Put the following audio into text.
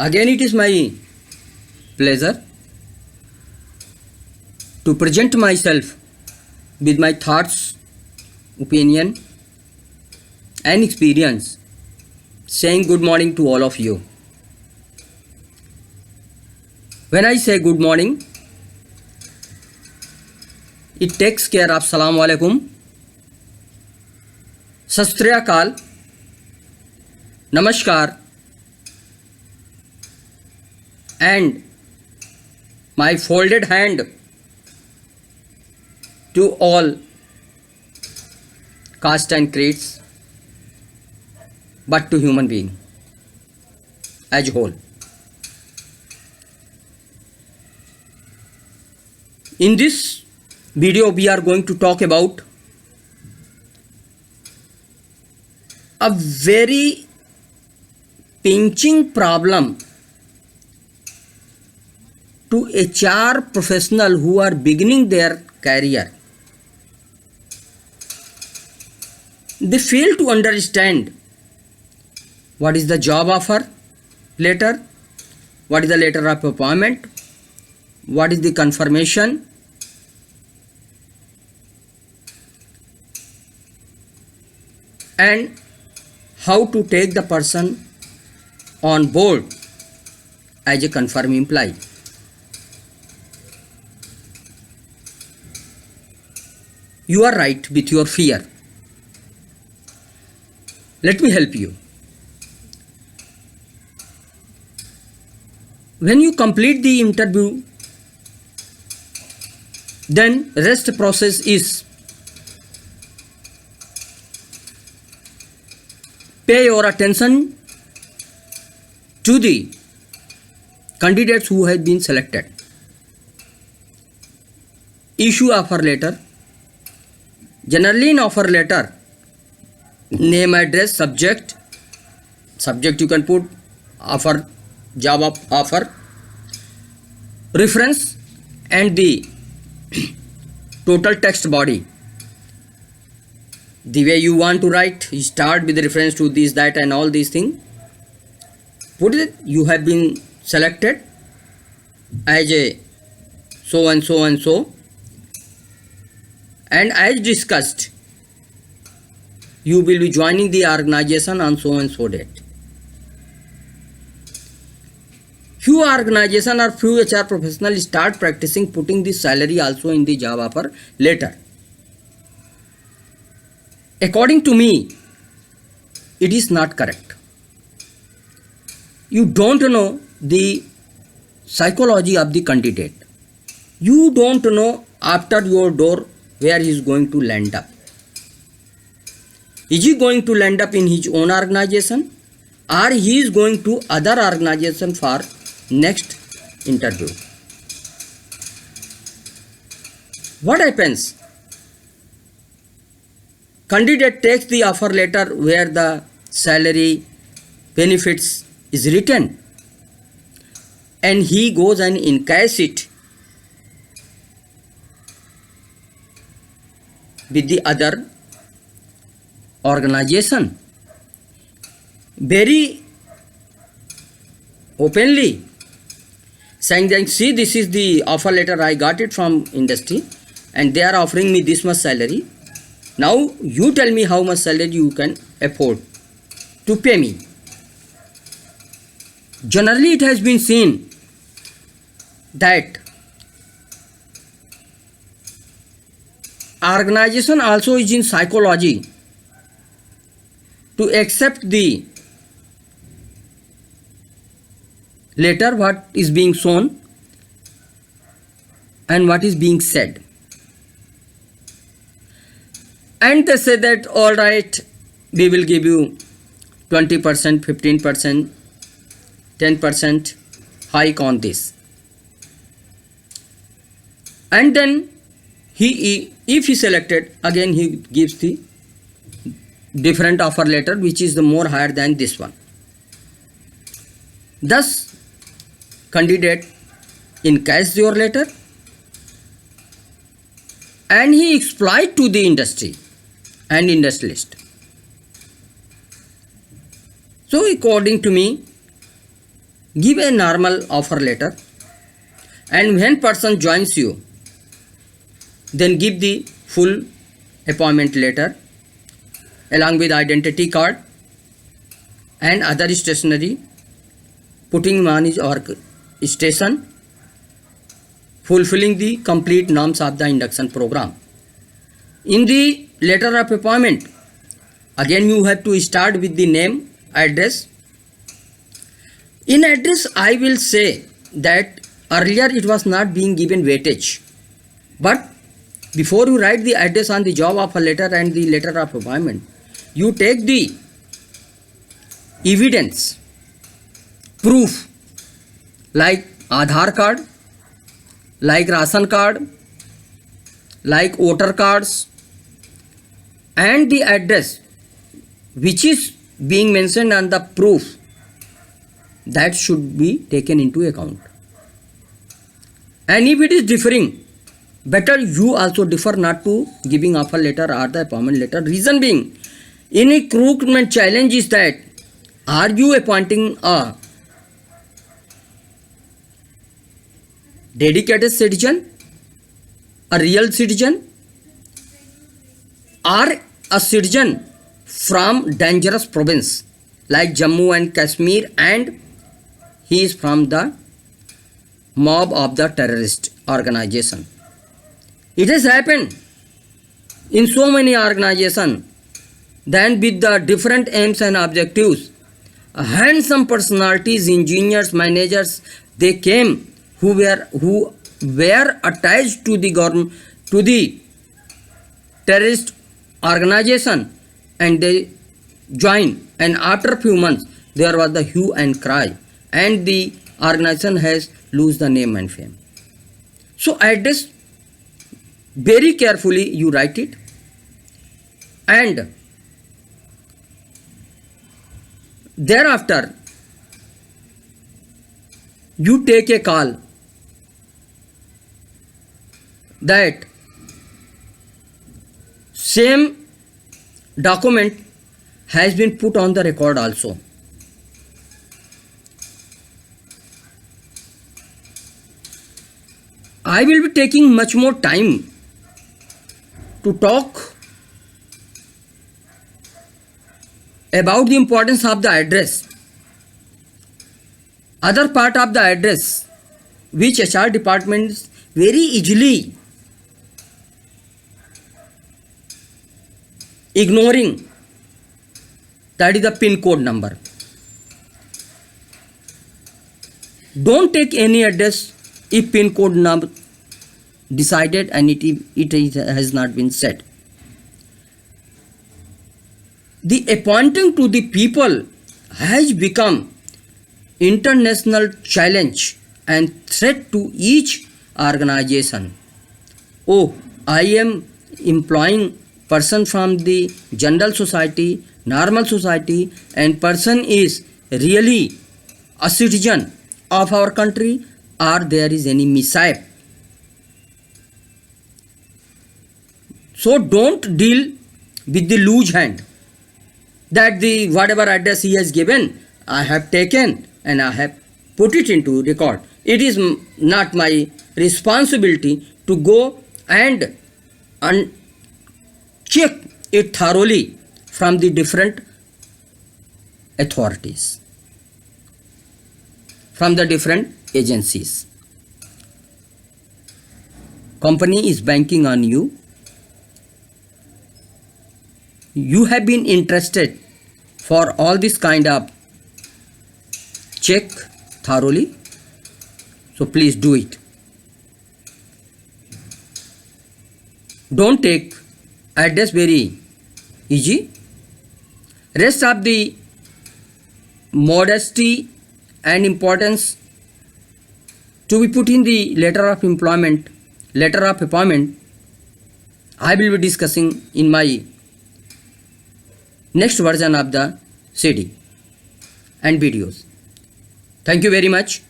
Again, it is my pleasure to present myself with my thoughts, opinion, and experience, saying good morning to all of you. When I say good morning, it takes care of Assalamu alaikum, Sat Sri Akal, Namaskar, and my folded hand to all caste and creeds, but to human being as a whole. In this video, we are going to talk about a very pinching problem to HR professionals who are beginning their career. They fail to understand what is the job offer letter, what is the letter of appointment, what is the confirmation, and how to take the person on board as a confirmed employee. You are right with your fear. Let me help you. When you complete the interview, then rest process is pay your attention to the candidates who have been selected. Issue offer letter. Generally in offer letter, name, address, subject you can put offer, job of offer, reference, and the total text body. The way you want to write, you start with reference to this, that, and all these things. Put it, you have been selected as a so and so and so, and as discussed, you will be joining the organization on so and so date. Few organization or few HR professionals start practicing putting the salary also in the job offer letter. According to me, it is not correct. You don't know the psychology of the candidate. You don't know after your door where he is going to land up. Is he going to land up in his own organization, or he is going to other organization for next interview? What happens? Candidate takes the offer letter where the salary, benefits is written, and he goes and encash it with the other organization very openly, saying that, see, this is the offer letter, I got it from industry and they are offering me this much salary. Now you tell me how much salary you can afford to pay me. Generally it has been seen that organization also is in psychology to accept the letter, what is being shown and what is being said. And they say that, all right, we will give you 20%, 15%, 10% hike on this. And then if he selected, again he gives the different offer letter which is the more higher than this one. Thus, candidate encash your letter and he exploit to the industry and industrialist. So according to me, give a normal offer letter, and when person joins you, then give the full appointment letter along with identity card and other stationery, putting him on his work station, fulfilling the complete norms of the induction program. In the letter of appointment, again you have to start with the name, address. In address, I will say that earlier it was not being given weightage, but before you write the address on the job offer letter and the letter of appointment, you take the evidence, proof like Aadhaar card, like ration card, like voter cards, and the address which is being mentioned on the proof, that should be taken into account. And if it is differing, better you also differ not to giving offer letter or the appointment letter. Reason being, in recruitment challenge is that are you appointing a dedicated citizen, a real citizen, or a citizen from dangerous province like Jammu and Kashmir, and he is from the mob of the terrorist organization. It has happened in so many organizations. Then with the different aims and objectives, handsome personalities, engineers, managers, they came who were attached to the government, to the terrorist organization, and they joined, and after a few months there was the hue and cry, and the organization has lose the name and fame. So address, very carefully you write it, and thereafter you take a call that same document has been put on the record also. I will be taking much more time to talk about the importance of the address. Other part of the address which HR departments very easily ignoring, that is the PIN code number. Don't take any address if PIN code number decided and it has not been set. The appointing to the people has become international challenge and threat to each organization. Oh, I am employing person from the general society, normal society, and person is really a citizen of our country, or there is any mishap. So don't deal with the loose hand that the whatever address he has given, I have taken and I have put it into record. It is not my responsibility to go and check it thoroughly from the different authorities, from the different agencies. Company is banking on you. You have been interested for all this kind of check thoroughly. So please do it. Don't take address very easy. Rest of the modesty and importance to be put in the letter of employment, letter of appointment, I will be discussing in my next version of the CD and videos. Thank you very much.